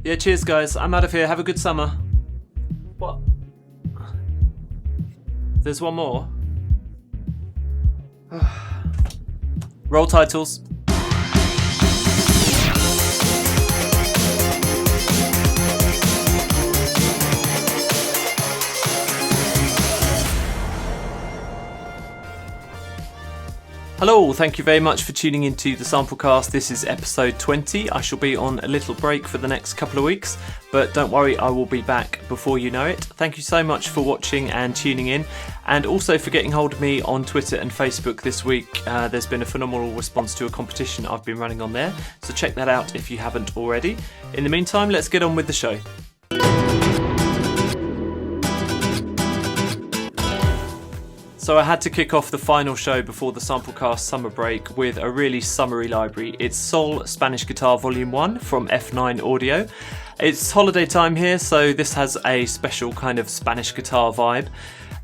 Yeah, cheers guys. I'm out of here. Have a good summer. What? There's one more. Roll titles. Hello, thank you very much for tuning into the Samplecast. This is episode 20. I shall be on a little break for the next couple of weeks, but don't worry, I will be back before you know it. Thank you so much for watching and tuning in, and also for getting hold of me on Twitter and Facebook this week. There's been a phenomenal response to a competition I've been running on there, so check that out if you haven't already. In the meantime, let's get on with the show. So I had to kick off the final show before the Samplecast summer break with a really summery library. It's Sol Spanish Guitar Volume 1 from F9 Audio. It's holiday time here, so this has a special kind of Spanish guitar vibe.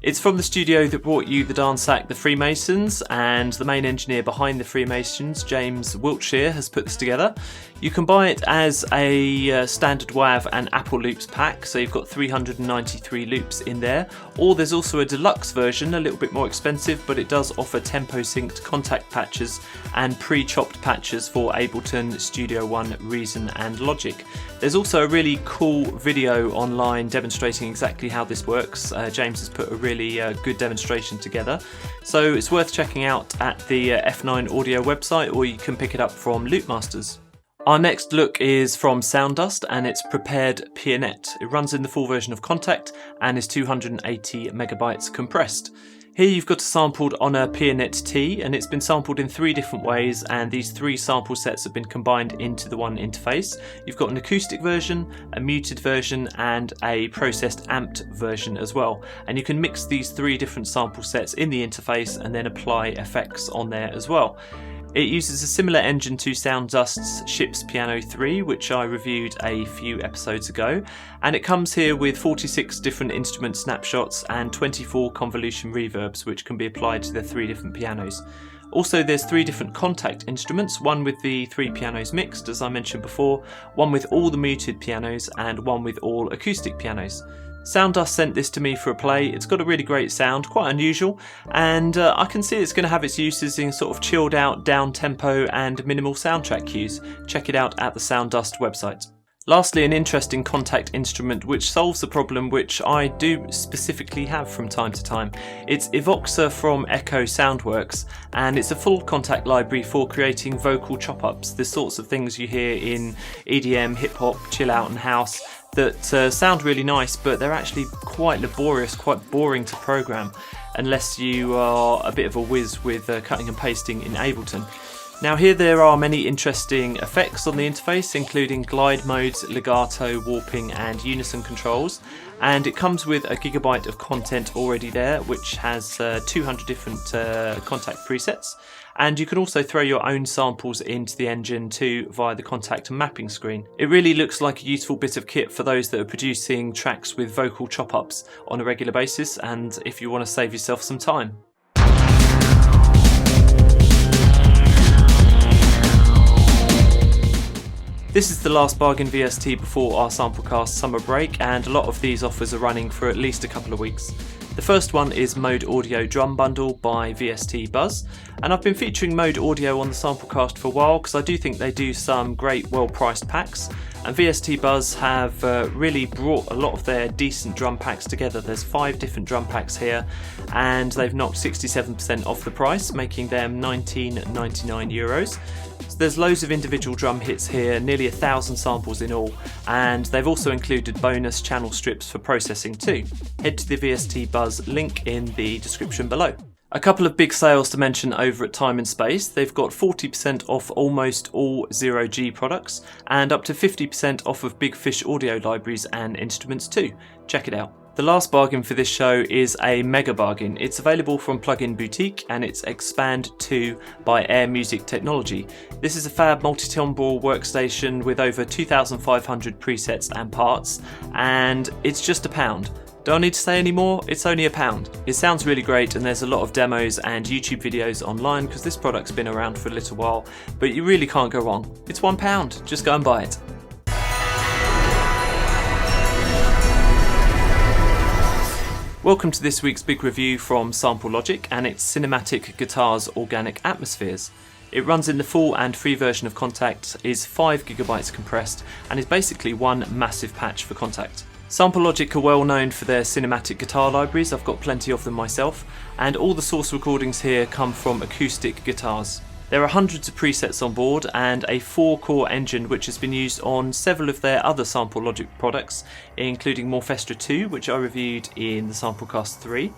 It's from the studio that brought you the dance act The Freemasons, and the main engineer behind The Freemasons, James Wiltshire, has put this together. You can buy it as a standard WAV and Apple Loops pack, so you've got 393 loops in there. Or there's also a deluxe version, a little bit more expensive, but it does offer tempo-synced contact patches and pre-chopped patches for Ableton, Studio One, Reason and Logic. There's also a really cool video online demonstrating exactly how this works. James has put a really good demonstration together, so it's worth checking out at the F9 Audio website, or you can pick it up from Loopmasters. Our next look is from Sounddust, and it's Prepared Pianet. It runs in the full version of Contact and is 280 megabytes compressed. Here you've got it sampled on a Pianet T, and it's been sampled in 3 different ways, and these 3 sample sets have been combined into the one interface. You've got an acoustic version, a muted version and a processed amped version as well, and you can mix these 3 different sample sets in the interface and then apply effects on there as well. It uses a similar engine to Sounddust's Ships Piano 3, which I reviewed a few episodes ago, and it comes here with 46 different instrument snapshots and 24 convolution reverbs, which can be applied to the 3 different pianos. Also, there's 3 different contact instruments, one with the 3 pianos mixed, as I mentioned before, one with all the muted pianos, and one with all acoustic pianos. Sounddust sent this to me for a play. It's got a really great sound, quite unusual, and I can see it's going to have its uses in sort of chilled out, down tempo and minimal soundtrack cues. Check it out at the Sounddust website. Lastly, an interesting contact instrument which solves a problem which I do specifically have from time to time. It's Evoxa from Echo Soundworks, and it's a full contact library for creating vocal chop-ups, the sorts of things you hear in EDM, hip-hop, chill-out and house that sound really nice, but they're actually quite laborious, quite boring to program, unless you are a bit of a whiz with cutting and pasting in Ableton. Now here there are many interesting effects on the interface, including glide modes, legato, warping and unison controls, and it comes with a gigabyte of content already there, which has 200 different contact presets, and you can also throw your own samples into the engine too via the contact mapping screen. It really looks like a useful bit of kit for those that are producing tracks with vocal chop-ups on a regular basis, and if you want to save yourself some time. This is the last bargain VST before our Samplecast summer break, and a lot of these offers are running for at least a couple of weeks. The first one is Mode Audio Drum Bundle by VST Buzz, and I've been featuring Mode Audio on the Samplecast for a while because I do think they do some great well-priced packs, and VST Buzz have really brought a lot of their decent drum packs together. There's 5 different drum packs here, and they've knocked 67% off the price, making them €19.99. So there's loads of individual drum hits here, nearly 1,000 samples in all, and they've also included bonus channel strips for processing too. Head to the VST Buzz link in the description below. A couple of big sales to mention over at Time and Space. They've got 40% off almost all 0G products, and up to 50% off of Big Fish audio libraries and instruments too. Check it out. The last bargain for this show is a mega bargain. It's available from Plugin Boutique, and it's Xpand 2 by Air Music Technology. This is a fab multi-timbral workstation with over 2,500 presets and parts, and it's just £1. Do I need to say any more? It's only £1. It sounds really great, and there's a lot of demos and YouTube videos online because this product's been around for a little while, but you really can't go wrong. It's £1. Just go and buy it. Welcome to this week's big review from SampleLogic and its Cinematic Guitars Organic Atmospheres. It runs in the full and free version of Kontakt, is 5GB compressed, and is basically one massive patch for Kontakt. SampleLogic are well known for their cinematic guitar libraries. I've got plenty of them myself, and all the source recordings here come from acoustic guitars. There are hundreds of presets on board and a 4-core engine which has been used on several of their other SampleLogic products, including Morphestra 2, which I reviewed in the Samplecast 3.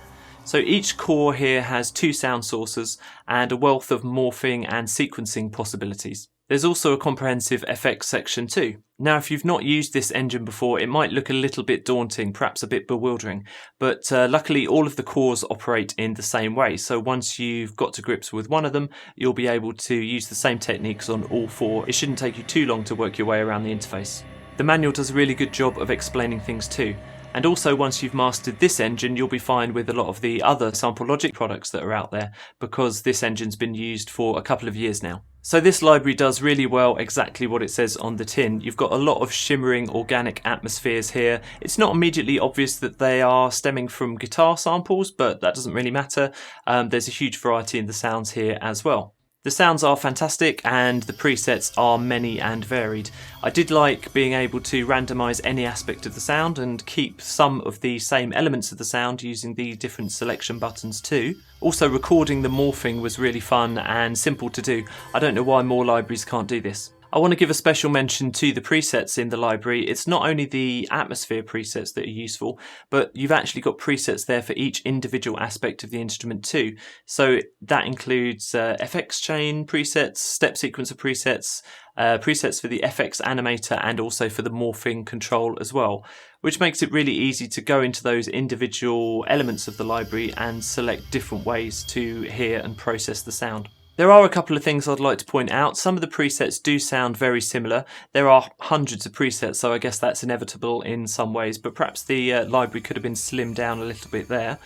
So each core here has 2 sound sources and a wealth of morphing and sequencing possibilities. There's also a comprehensive FX section too. Now, if you've not used this engine before, it might look a little bit daunting, perhaps a bit bewildering, but luckily all of the cores operate in the same way. So once you've got to grips with one of them, you'll be able to use the same techniques on all 4. It shouldn't take you too long to work your way around the interface. The manual does a really good job of explaining things too. And also, once you've mastered this engine, you'll be fine with a lot of the other SampleLogic products that are out there, because this engine's been used for a couple of years now. So this library does really well exactly what it says on the tin. You've got a lot of shimmering organic atmospheres here. It's not immediately obvious that they are stemming from guitar samples, but that doesn't really matter. There's a huge variety in the sounds here as well. The sounds are fantastic and the presets are many and varied. I did like being able to randomise any aspect of the sound and keep some of the same elements of the sound using the different selection buttons too. Also, recording the morphing was really fun and simple to do. I don't know why more libraries can't do this. I want to give a special mention to the presets in the library. It's not only the atmosphere presets that are useful, but you've actually got presets there for each individual aspect of the instrument too. So that includes FX chain presets, step sequencer presets, presets for the FX animator, and also for the morphing control as well, which makes it really easy to go into those individual elements of the library and select different ways to hear and process the sound. There are a couple of things I'd like to point out. Some of the presets do sound very similar. There are hundreds of presets, so I guess that's inevitable in some ways, but perhaps the library could have been slimmed down a little bit there.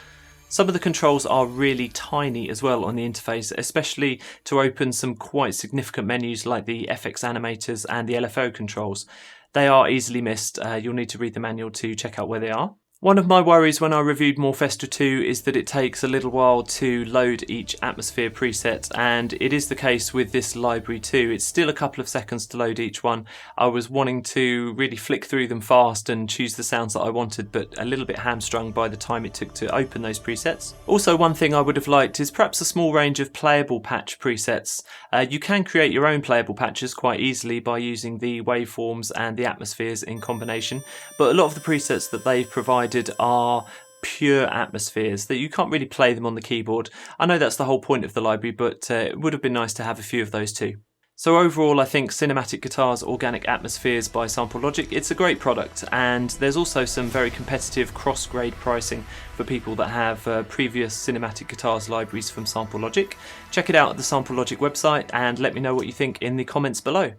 Some of the controls are really tiny as well on the interface, especially to open some quite significant menus like the FX animators and the LFO controls. They are easily missed. You'll need to read the manual to check out where they are. One of my worries when I reviewed Morphestra 2 is that it takes a little while to load each atmosphere preset, and it is the case with this library too. It's still a couple of seconds to load each one. I was wanting to really flick through them fast and choose the sounds that I wanted, but a little bit hamstrung by the time it took to open those presets. Also, one thing I would have liked is perhaps a small range of playable patch presets. You can create your own playable patches quite easily by using the waveforms and the atmospheres in combination, but a lot of the presets that they've provided are pure atmospheres that you can't really play them on the keyboard. I know that's the whole point of the library, but it would have been nice to have a few of those too. So overall, I think Cinematic Guitars Organic Atmospheres by SampleLogic, it's a great product, and there's also some very competitive cross-grade pricing for people that have previous Cinematic Guitars libraries from SampleLogic. Check it out at the SampleLogic website and let me know what you think in the comments below.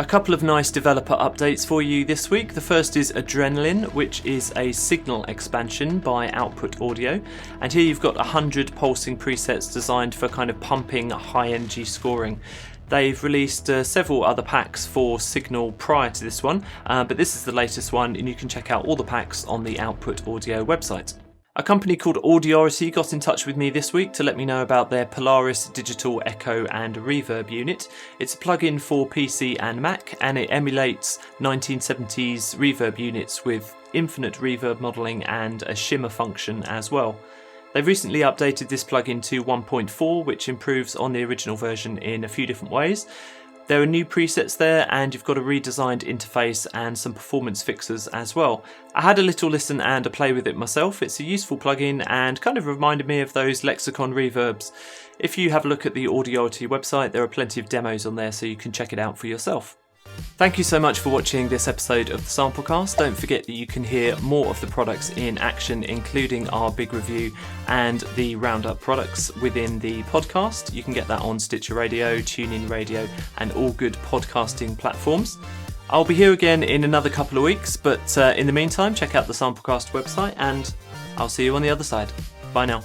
A couple of nice developer updates for you this week. The first is Adrenaline, which is a signal expansion by Output Audio, and here you've got 100 pulsing presets designed for kind of pumping high energy scoring. They've released several other packs for Signal prior to this one, but this is the latest one, and you can check out all the packs on the Output Audio website. A company called Audiority got in touch with me this week to let me know about their Polaris digital echo and reverb unit. It's a plugin for PC and Mac, and it emulates 1970s reverb units with infinite reverb modelling and a shimmer function as well. They've recently updated this plugin to 1.4, which improves on the original version in a few different ways. There are new presets there, and you've got a redesigned interface and some performance fixes as well. I had a little listen and a play with it myself. It's a useful plugin and kind of reminded me of those Lexicon reverbs. If you have a look at the Audiority website, there are plenty of demos on there so you can check it out for yourself. Thank you so much for watching this episode of the Samplecast. Don't forget that you can hear more of the products in action, including our big review and the roundup products within the podcast. You can get that on Stitcher Radio, TuneIn Radio, and all good podcasting platforms. I'll be here again in another couple of weeks, but in the meantime, check out the Samplecast website, and I'll see you on the other side. Bye now.